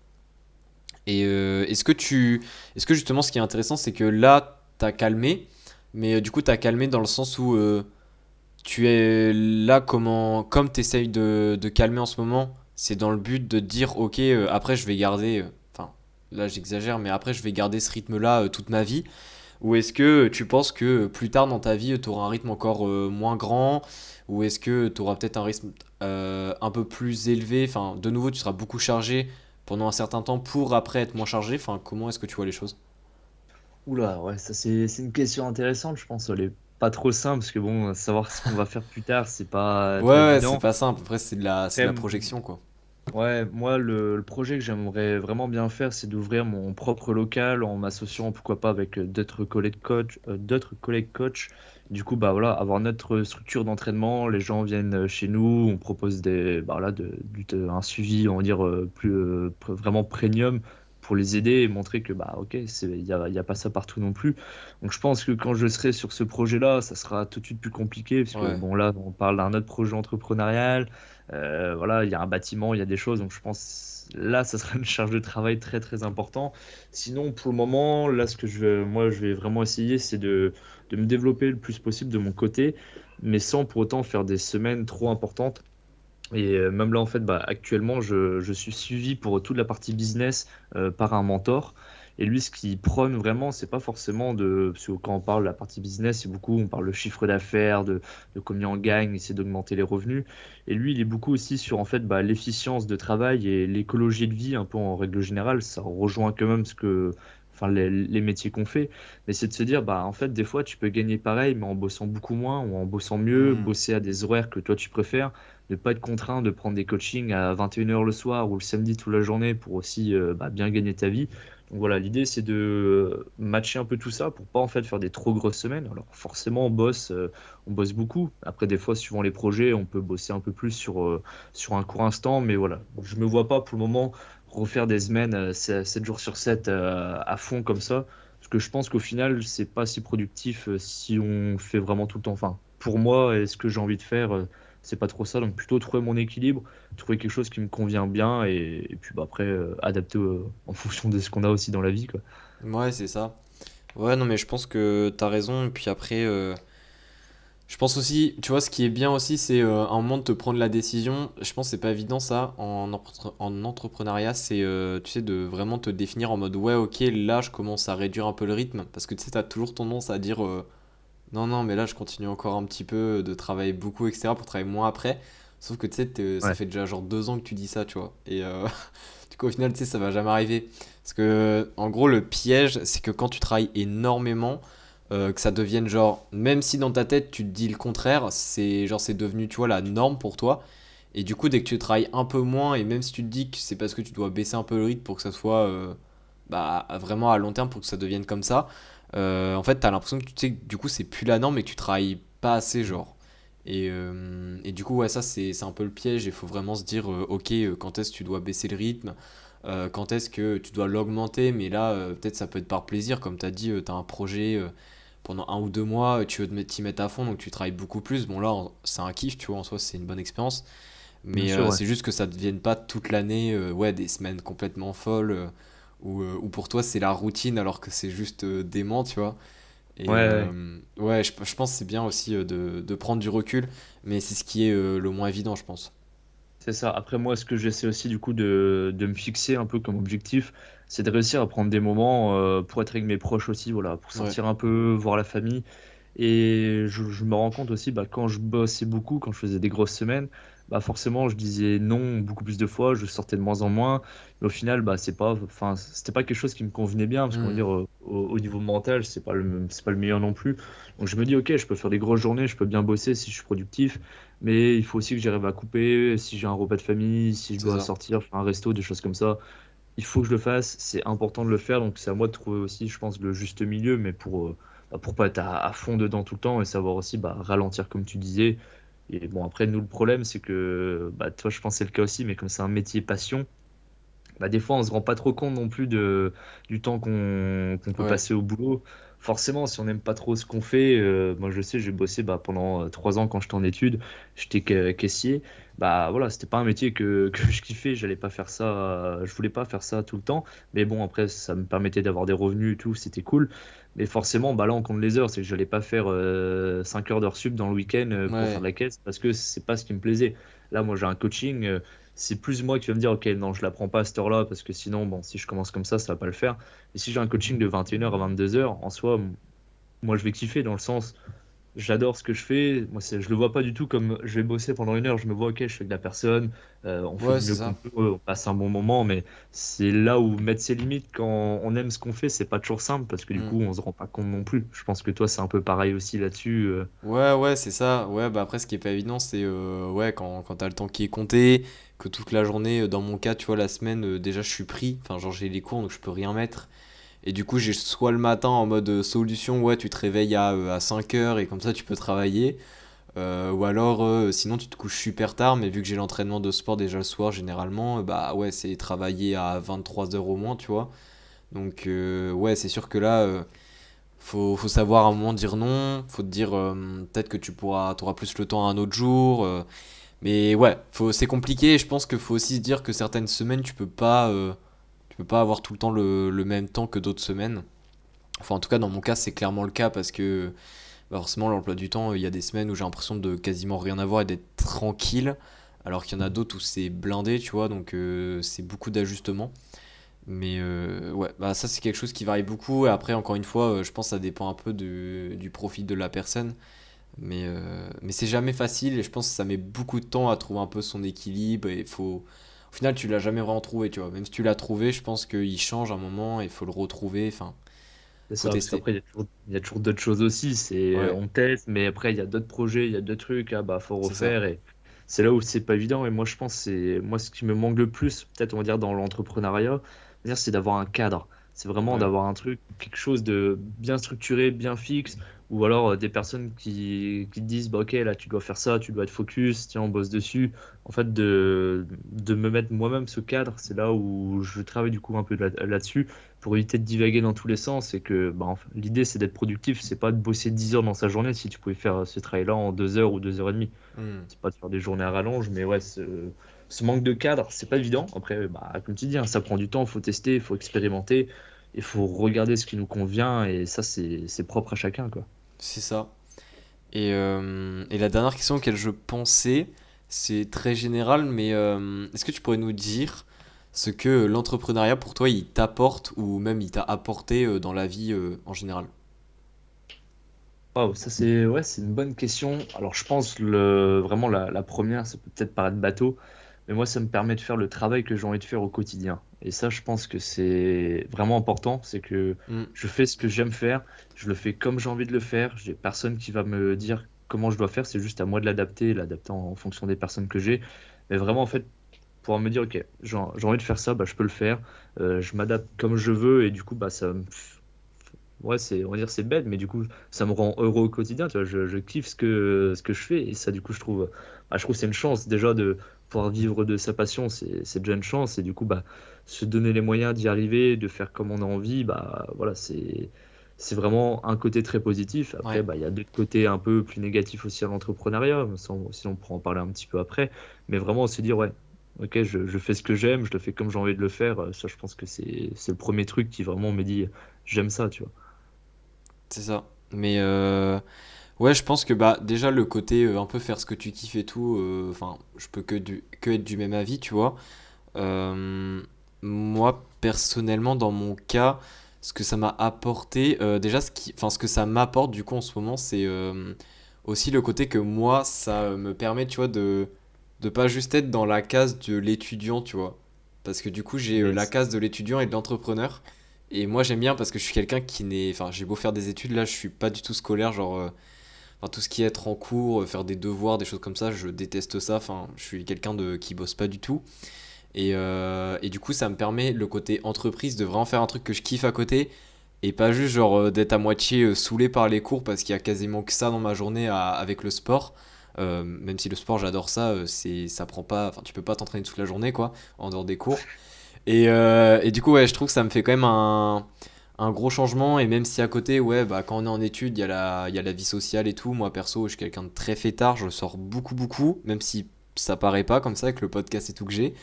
Et est-ce que justement, ce qui est intéressant, c'est que là, t'as calmé, mais du coup, t'as calmé dans le sens où tu es là, comme t'essayes de calmer en ce moment, c'est dans le but de te dire, ok, après, je vais garder, enfin, là, j'exagère, mais après, je vais garder ce rythme-là toute ma vie. Ou est-ce que tu penses que plus tard dans ta vie, tu auras un rythme encore moins grand? Ou est-ce que tu auras peut-être un rythme un peu plus élevé? Enfin, de nouveau, tu seras beaucoup chargé pendant un certain temps pour après être moins chargé. Enfin, comment est-ce que tu vois les choses? Oula, ouais, ça c'est une question intéressante, je pense. Elle est pas trop simple parce que bon, savoir ce qu'on va faire plus tard, c'est pas Ouais, trop ouais, c'est évident. pas simple. Après, c'est de Après, la projection, quoi. ouais, moi, le projet que j'aimerais vraiment bien faire, c'est d'ouvrir mon propre local en m'associant, pourquoi pas, avec d'autres collègues coachs. Du coup, bah voilà, avoir notre structure d'entraînement, les gens viennent chez nous, on propose un suivi, on va dire, vraiment premium. pour les aider et montrer que bah ok, il y a pas ça partout non plus. Donc je pense que quand je serai sur ce projet-là, ça sera tout de suite plus compliqué, parce que Ouais. bon là, on parle d'un autre projet entrepreneurial. Voilà, il y a un bâtiment, il y a des choses, donc je pense là, ça sera une charge de travail très très important. Sinon, pour le moment, là, moi, je vais vraiment essayer, c'est de me développer le plus possible de mon côté, mais sans pour autant faire des semaines trop importantes. Et même là, en fait, bah, actuellement, je suis suivi pour toute la partie business par un mentor. Et lui, ce qu'il prône vraiment, c'est pas forcément de. Parce que quand on parle de la partie business, c'est beaucoup, on parle de chiffre d'affaires, de combien on gagne, essayer d'augmenter les revenus. Et lui, il est beaucoup aussi sur en fait bah, l'efficience de travail et l'écologie de vie, un peu en règle générale. Ça rejoint quand même ce que. Enfin, les métiers qu'on fait, mais c'est de se dire, bah, en fait, des fois, tu peux gagner pareil, mais en bossant beaucoup moins ou en bossant mieux, Hmm. bosser à des horaires que toi, tu préfères, ne pas être contraint de prendre des coachings à 21 h le soir ou le samedi toute la journée pour aussi bah, bien gagner ta vie. Donc voilà, l'idée c'est de matcher un peu tout ça pour pas en fait faire des trop grosses semaines. Alors forcément on bosse beaucoup. Après des fois suivant les projets, on peut bosser un peu plus sur un court instant, mais voilà, je me vois pas pour le moment refaire des semaines 7 jours sur 7 à fond comme ça. Parce que je pense qu'au final, c'est pas si productif si on fait vraiment tout le temps. Enfin, pour moi, et ce que j'ai envie de faire, c'est pas trop ça. Donc plutôt trouver mon équilibre, trouver quelque chose qui me convient bien et puis bah, après adapter en fonction de ce qu'on a aussi dans la vie, quoi. Ouais, c'est ça. Ouais, non, mais je pense que t'as raison. Et puis après, je pense aussi, tu vois, ce qui est bien aussi, c'est un moment de te prendre la décision. Je pense que c'est pas évident ça en entrepreneuriat, c'est tu sais, de vraiment te définir en mode ouais, ok, là je commence à réduire un peu le rythme. Parce que tu sais, t'as toujours tendance à dire non, non, mais là je continue encore un petit peu de travailler beaucoup, etc. pour travailler moins après. Sauf que tu sais, ça Ouais, fait déjà genre 2 ans que tu dis ça, tu vois. Et du coup, au final, tu sais, ça va jamais arriver. Parce que en gros, le piège, c'est que quand tu travailles énormément, que ça devienne genre, même si dans ta tête tu te dis le contraire, c'est genre c'est devenu tu vois la norme pour toi. Et du coup dès que tu travailles un peu moins et même si tu te dis que c'est parce que tu dois baisser un peu le rythme pour que ça soit bah, vraiment à long terme pour que ça devienne comme ça, en fait t'as l'impression que tu sais que du coup c'est plus la norme et que tu travailles pas assez genre. Et du coup ouais ça c'est un peu le piège, il faut vraiment se dire ok quand est-ce que tu dois baisser le rythme, quand est-ce que tu dois l'augmenter, mais là peut-être ça peut être par plaisir comme tu as dit, tu as un projet pendant 1 ou 2 mois, tu veux t'y mettre à fond, donc tu travailles beaucoup plus. Bon, là, c'est un kiff, tu vois, en soi, c'est une bonne expérience. bien Mais sûr, ouais. c'est juste que ça ne devienne pas toute l'année, ouais, des semaines complètement folles, où pour toi, c'est la routine, alors que c'est juste dément, tu vois. Ouais, Et ouais. ouais, je pense que c'est bien aussi de prendre du recul, mais c'est ce qui est le moins évident, je pense. C'est ça. Après, moi, ce que j'essaie aussi, du coup, de me fixer un peu comme objectif, c'est de réussir à prendre des moments pour être avec mes proches aussi, voilà, pour Ouais, sortir un peu, voir la famille. Et je me rends compte aussi, bah, quand je bossais beaucoup, quand je faisais des grosses semaines, bah, forcément, je disais non beaucoup plus de fois, je sortais de moins en moins. Mais au final, bah, enfin, c'était pas quelque chose qui me convenait bien, parce qu'on va hmm, dire, au niveau mental, c'est pas le meilleur non plus. Donc je me dis, ok, je peux faire des grosses journées, je peux bien bosser si je suis productif. Mais il faut aussi que j'arrive à couper, si j'ai un repas de famille, si je c'est dois ça. sortir, faire un resto, des choses comme ça. Il faut que je le fasse, c'est important de le faire, donc c'est à moi de trouver aussi, je pense, le juste milieu, mais pour pas être à fond dedans tout le temps et savoir aussi bah, ralentir comme tu disais. Et bon, après, nous, le problème, c'est que, bah, toi, je pense que c'est le cas aussi, mais comme c'est un métier passion, bah, des fois, on se rend pas trop compte non plus du temps qu'on peut Ouais, passer au boulot. Forcément, si on n'aime pas trop ce qu'on fait, moi je sais, j'ai bossé bah, pendant 3 ans quand j'étais en études, j'étais caissier. Bah voilà, c'était pas un métier que je kiffais, j'allais pas faire ça, je voulais pas faire ça tout le temps. Mais bon, après, ça me permettait d'avoir des revenus et tout, c'était cool. Mais forcément, bah là, on compte les heures, c'est que j'allais pas faire 5 heures d'heures sup dans le week-end pour faire ouais, de la caisse parce que c'est pas ce qui me plaisait. Là, moi, j'ai un coaching. C'est plus moi qui vais me dire, ok, non, je la prends pas à cette heure-là parce que sinon, bon, si je commence comme ça va pas le faire. Et si j'ai un coaching de 21 h à 22 h, en soi, moi, je vais kiffer dans le sens, j'adore ce que je fais. Moi, je le vois pas du tout comme je vais bosser pendant 1 heure. Je me vois, ok, je suis avec la personne, on fait ouais, du c'est mieux qu'on ça. peut, on passe un bon moment, mais c'est là où mettre ses limites quand on aime ce qu'on fait, c'est pas toujours simple parce que du Hmm. coup, on se rend pas compte non plus. Je pense que toi, c'est un peu pareil aussi là-dessus. Ouais, ouais, c'est ça. Ouais, bah après, ce qui est pas évident, c'est ouais, quand t'as le temps qui est compté, que toute la journée, dans mon cas, tu vois, la semaine, déjà, je suis pris. Enfin, genre, j'ai les cours, donc je peux rien mettre. Et du coup, j'ai soit le matin en mode solution, ouais, tu te réveilles à 5 heures et comme ça, tu peux travailler. Ou alors, sinon tu te couches super tard, mais vu que j'ai l'entraînement de sport déjà le soir, généralement, bah ouais, c'est travailler à 23 heures au moins, tu vois. Donc, ouais, c'est sûr que là, faut savoir à un moment dire non. Faut te dire, peut-être que t'auras plus le temps un autre jour. Mais ouais, c'est compliqué. Et je pense qu'il faut aussi se dire que certaines semaines, tu peux pas avoir tout le temps le même temps que d'autres semaines. Enfin, en tout cas, dans mon cas, c'est clairement le cas parce que bah, forcément, l'emploi du temps, il y a des semaines où j'ai l'impression de quasiment rien avoir et d'être tranquille, alors qu'il y en a d'autres où c'est blindé, tu vois, donc c'est beaucoup d'ajustements. Mais ouais, bah ça c'est quelque chose qui varie beaucoup. Et après, encore une fois, je pense que ça dépend un peu du profil de la personne. Mais c'est jamais facile et je pense que ça met beaucoup de temps à trouver un peu son équilibre. Et au final, tu l'as jamais vraiment trouvé, tu vois. Même si tu l'as trouvé, je pense qu'il change à un moment et il faut le retrouver. Enfin, C'est faut ça, parce tester. qu'après, il y a toujours d'autres choses aussi. Ouais, On teste, mais après, il y a d'autres projets, il y a d'autres trucs, ah bah, faut c'est ça. refaire. Et c'est là où c'est pas évident. Et moi, je pense, moi, ce qui me manque le plus, peut-être, on va dire, dans l'entrepreneuriat, c'est d'avoir un cadre. C'est vraiment Ouais. d'avoir un truc, quelque chose de bien structuré, bien fixe, ou alors des personnes qui te disent, bah, ok, là, tu dois faire ça, tu dois être focus, tiens, on bosse dessus. En fait, de me mettre moi-même ce cadre, c'est là où je travaille du coup un peu là-dessus pour éviter de divaguer dans tous les sens. Et que bah, l'idée, c'est d'être productif, c'est pas de bosser 10 heures dans sa journée si tu pouvais faire ce travail-là en 2 heures ou 2 heures et demie. Hmm. C'est pas de faire des journées à rallonge, mais ouais, ce manque de cadre, c'est pas évident. Après, bah, comme tu dis, hein, ça prend du temps, il faut tester, il faut expérimenter, il faut regarder ce qui nous convient, et ça, c'est propre à chacun, quoi. C'est ça. Et la dernière question auquel je pensais, c'est très général, mais est-ce que tu pourrais nous dire ce que l'entrepreneuriat pour toi il t'apporte ou même il t'a apporté dans la vie en général? Waouh, ça c'est ouais, c'est une bonne question. Alors je pense vraiment la première, ça peut peut-être paraître bateau, mais moi ça me permet de faire le travail que j'ai envie de faire au quotidien. Et ça, je pense que c'est vraiment important, c'est que Hmm, je fais ce que j'aime faire, je le fais comme j'ai envie de le faire. J'ai personne qui va me dire comment je dois faire, c'est juste à moi de l'adapter, l'adapter en fonction des personnes que j'ai. Mais vraiment en fait, pouvoir me dire ok, j'ai envie de faire ça, bah je peux le faire. Je m'adapte comme je veux et du coup bah ouais, on va dire c'est bête, mais du coup, ça me rend heureux au quotidien, tu vois, je kiffe ce que je fais, et ça, du coup, je trouve que c'est une chance, déjà, de pouvoir vivre de sa passion, c'est déjà une chance, et du coup, bah, se donner les moyens d'y arriver, de faire comme on a envie, bah, voilà, c'est vraiment un côté très positif. Après, ouais, bah, il y a d'autres côtés un peu plus négatifs aussi à l'entrepreneuriat, si on pourra en parler un petit peu après, mais vraiment se dire, ouais, ok, je fais ce que j'aime, je le fais comme j'ai envie de le faire, ça, je pense que c'est le premier truc qui vraiment me dit, j'aime ça, tu vois. c'est ça. Mais ouais, je pense que bah déjà le côté un peu faire ce que tu kiffes et tout, enfin, je peux que être du même avis, tu vois. Euh, Moi, personnellement, dans mon cas, ce que ça m'a apporté, déjà, enfin, ce que ça m'apporte du coup en ce moment, c'est aussi le côté que moi, ça me permet, tu vois, de pas juste être dans la case de l'étudiant, tu vois. Parce que du coup, j'ai la Yes. case de l'étudiant et de l'entrepreneur. Et moi, j'aime bien parce que je suis quelqu'un qui n'est. Enfin, j'ai beau faire des études, là, je suis pas du tout scolaire, genre. Enfin, tout ce qui est être en cours, faire des devoirs, des choses comme ça, je déteste ça. Enfin, je suis quelqu'un qui bosse pas du tout. Et du coup, ça me permet le côté entreprise de vraiment faire un truc que je kiffe à côté et pas juste genre d'être à moitié saoulé par les cours parce qu'il y a quasiment que ça dans ma journée avec le sport. Même si le sport j'adore ça, ça prend pas, enfin tu peux pas t'entraîner toute la journée quoi en dehors des cours. Et du coup ouais, je trouve que ça me fait quand même un gros changement et même si à côté ouais bah quand on est en études il y a la vie sociale et tout. Moi perso je suis quelqu'un de très fêtard, je sors beaucoup même si ça paraît pas comme ça avec le podcast et tout que j'ai.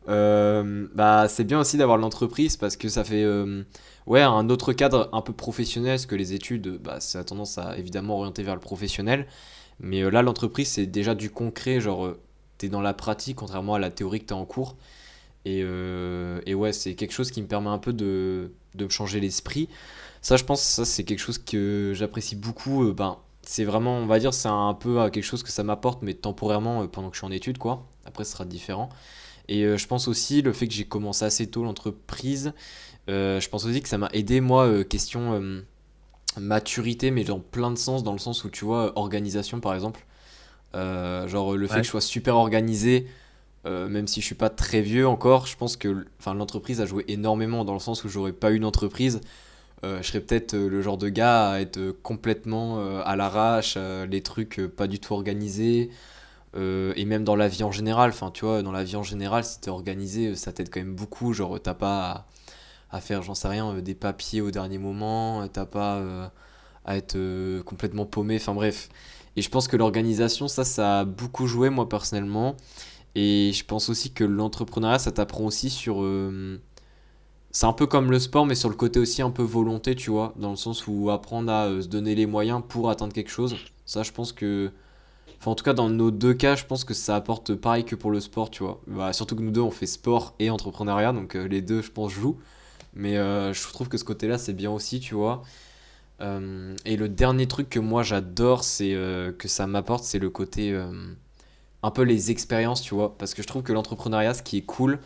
Bah, c'est bien aussi d'avoir l'entreprise parce que ça fait ouais, un autre cadre un peu professionnel parce que les études bah, ça a tendance à évidemment orienter vers le professionnel mais là l'entreprise c'est déjà du concret genre t'es dans la pratique contrairement à la théorie que t'as en cours et ouais c'est quelque chose qui me permet un peu de me changer l'esprit ça je pense ça c'est quelque chose que j'apprécie beaucoup ben c'est vraiment on va dire c'est un peu quelque chose que ça m'apporte mais temporairement pendant que je suis en études quoi après ce sera différent et je pense aussi le fait que j'ai commencé assez tôt l'entreprise, je pense aussi que ça m'a aidé moi question maturité mais dans plein de sens, dans le sens où tu vois organisation par exemple. Genre le fait que je Ouais. sois super organisé, même si je suis pas très vieux encore, je pense que enfin, l'entreprise a joué énormément dans le sens où j'aurais pas eu une entreprise. Je serais peut-être le genre de gars à être complètement à l'arrache, les trucs pas du tout organisés. Et même dans la vie en général, enfin tu vois, dans la vie en général, si t'es organisé, ça t'aide quand même beaucoup. Genre, t'as pas à faire, j'en sais rien, des papiers au dernier moment, t'as pas à être complètement paumé, enfin bref. Et je pense que l'organisation, ça a beaucoup joué, moi personnellement. Et je pense aussi que l'entrepreneuriat, ça t'apprend aussi sur. C'est un peu comme le sport, mais sur le côté aussi un peu volonté, tu vois, dans le sens où apprendre à se donner les moyens pour atteindre quelque chose. Ça, je pense que. Enfin, en tout cas, dans nos deux cas, je pense que ça apporte pareil que pour le sport, tu vois. Bah, surtout que nous deux, on fait sport et entrepreneuriat, donc les deux, je pense, jouent. Mais je trouve que ce côté-là, c'est bien aussi, tu vois. Et le dernier truc que moi j'adore, c'est que ça m'apporte, c'est le côté un peu les expériences, tu vois. Parce que je trouve que l'entrepreneuriat, ce qui est cool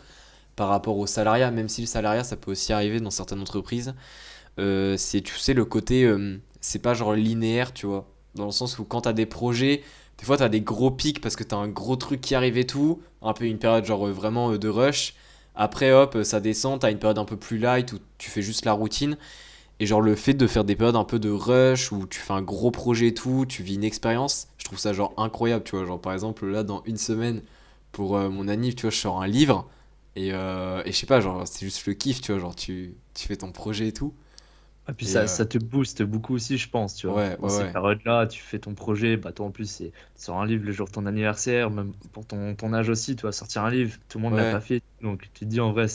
par rapport au salariat, même si le salariat, ça peut aussi arriver dans certaines entreprises, c'est, tu sais, le côté, c'est pas genre linéaire, tu vois. Dans le sens où quand t'as des projets, des fois t'as des gros pics parce que t'as un gros truc qui arrive et tout, un peu une période genre vraiment de rush. Après, hop, ça descend, t'as une période un peu plus light où tu fais juste la routine. Et genre le fait de faire des périodes un peu de rush où tu fais un gros projet et tout, tu vis une expérience, je trouve ça genre incroyable, tu vois. Genre par exemple là dans une semaine pour mon anniv, tu vois, je sors un livre et je sais pas, genre c'est juste le kiff, tu vois, genre tu fais ton projet et tout. Et puis Et ça te booste beaucoup aussi, je pense, tu vois. ouais, Dans ouais, ces ouais. périodes-là, tu fais ton projet, bah toi en plus, tu sors un livre le jour de ton anniversaire, même pour ton âge aussi, tu vas sortir un livre, tout le monde l'a Ouais, pas fait. Donc tu te dis en vrai,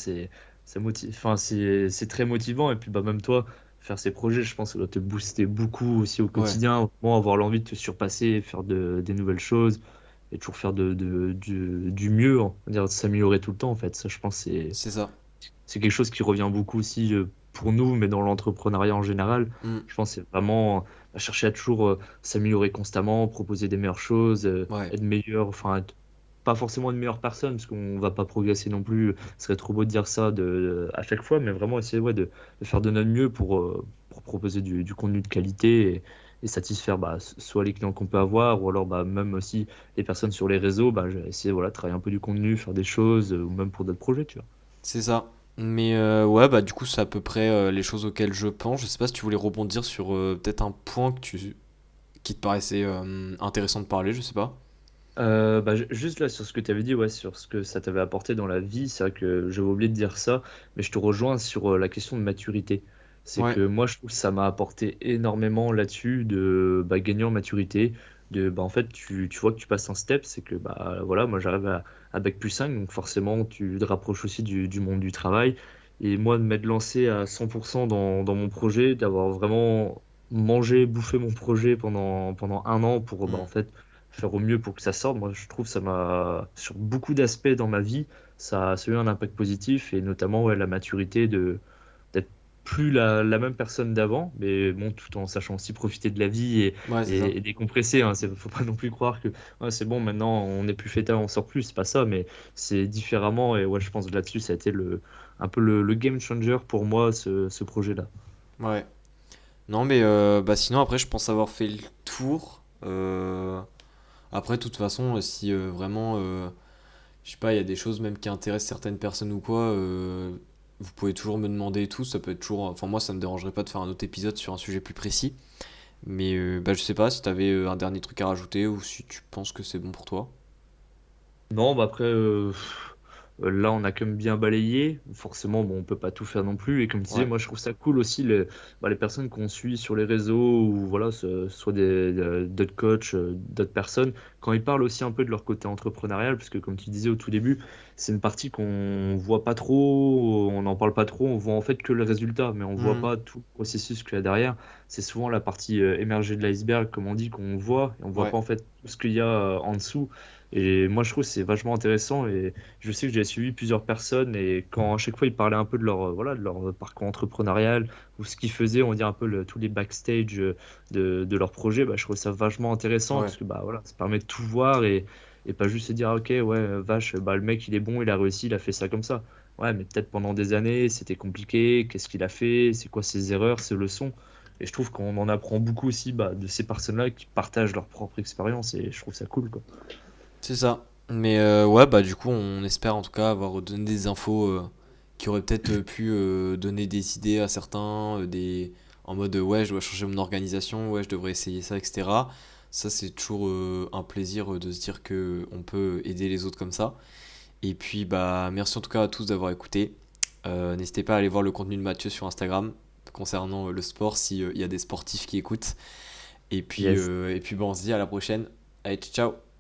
enfin, c'est très motivant. Et puis bah même toi, faire ces projets, je pense que ça doit te booster beaucoup aussi au ouais, quotidien, vraiment avoir l'envie de te surpasser, faire des nouvelles choses et toujours faire du mieux, on va dire, de s'améliorer tout le temps en fait. Ça, je pense, c'est ça. c'est quelque chose qui revient beaucoup aussi pour nous, mais dans l'entrepreneuriat en général. Hmm, Je pense que c'est vraiment chercher à toujours s'améliorer constamment, proposer des meilleures choses, ouais, être meilleur, enfin, pas forcément une meilleure personne, parce qu'on va pas progresser non plus. Ce serait trop beau de dire ça à chaque fois, mais vraiment essayer ouais, de faire de notre mieux pour proposer du contenu de qualité et satisfaire bah, soit les clients qu'on peut avoir, ou alors bah, même aussi les personnes sur les réseaux. Bah, je vais essayer voilà, de travailler un peu du contenu, faire des choses, ou même pour d'autres projets, tu vois. c'est ça. Mais ouais, bah du coup c'est à peu près les choses auxquelles je pense. Je sais pas si tu voulais rebondir sur peut-être un point qui te paraissait intéressant de parler, je sais pas. Bah, juste là sur ce que tu avais dit, ouais, sur ce que ça t'avait apporté dans la vie, c'est vrai que j'avais oublié de dire ça, mais je te rejoins sur la question de maturité. C'est Ouais. que moi je trouve que ça m'a apporté énormément là-dessus de bah, gagner en maturité, de bah, en fait tu vois que tu passes un step, c'est que bah voilà, moi j'arrive à Bac+5, donc forcément tu te rapproches aussi du monde du travail, et moi de m'être lancé à 100% dans mon projet, d'avoir vraiment mangé, bouffé mon projet pendant un an pour bah, en Hmm. fait faire au mieux pour que ça sorte. Moi, je trouve que ça m'a, sur beaucoup d'aspects dans ma vie, ça a eu un impact positif et notamment ouais, la maturité d'être plus la même personne d'avant, mais bon, tout en sachant aussi profiter de la vie Ouais, c'est ça. et décompresser. Hein. Faut pas non plus croire que ouais, c'est bon, maintenant on n'est plus fêtard, on sort plus. C'est pas ça, mais c'est différemment. Et ouais, je pense que là-dessus, ça a été un peu le game changer pour moi, ce projet-là. Ouais. Non, mais bah sinon, après, je pense avoir fait le tour. Après, de toute façon, si vraiment, je sais pas, il y a des choses même qui intéressent certaines personnes ou quoi, vous pouvez toujours me demander et tout. Ça peut être toujours. Enfin, moi, ça me dérangerait pas de faire un autre épisode sur un sujet plus précis. Mais bah, je sais pas si t'avais un dernier truc à rajouter ou si tu penses que c'est bon pour toi. Non, bah après, là, on a quand même bien balayé. Forcément, bon, on peut pas tout faire non plus. Et comme tu disais, Ouais. moi, je trouve ça cool aussi, bah, les personnes qu'on suit sur les réseaux ou voilà, soit d'autres coachs, d'autres personnes, quand ils parlent aussi un peu de leur côté entrepreneurial, parce que comme tu disais au tout début, c'est une partie qu'on voit pas trop, on n'en parle pas trop, on voit en fait que le résultat, mais on voit Mhm. pas tout le processus qu'il y a derrière. C'est souvent la partie émergée de l'iceberg, comme on dit, qu'on voit, et on voit Ouais. pas en fait tout ce qu'il y a en dessous. Et moi, je trouve que c'est vachement intéressant. Et je sais que j'ai suivi plusieurs personnes. Et quand à chaque fois ils parlaient un peu de voilà, de leur parcours entrepreneurial ou ce qu'ils faisaient, on va dire un peu tous les backstage de leur projet, bah, je trouve ça vachement intéressant Ouais. parce que bah, voilà, ça permet de tout voir et pas juste se dire, ah, ok, ouais, vache, bah, le mec il est bon, il a réussi, il a fait ça comme ça. Ouais, mais peut-être pendant des années, c'était compliqué. Qu'est-ce qu'il a fait? C'est quoi ses erreurs, ses leçons? Et je trouve qu'on en apprend beaucoup aussi bah, de ces personnes-là qui partagent leur propre expérience. Et je trouve ça cool, quoi. C'est ça. Mais ouais, bah du coup, on espère en tout cas avoir donné des infos qui aurait peut-être pu donner des idées à certains, en mode ouais, je dois changer mon organisation, ouais, je devrais essayer ça, etc. Ça, c'est toujours un plaisir de se dire que on peut aider les autres comme ça. Et puis, bah, merci en tout cas à tous d'avoir écouté. N'hésitez pas à aller voir le contenu de Mathieu sur Instagram concernant le sport s'il y a des sportifs qui écoutent. Yes. Et puis, bah, on se dit à la prochaine. Allez, ciao!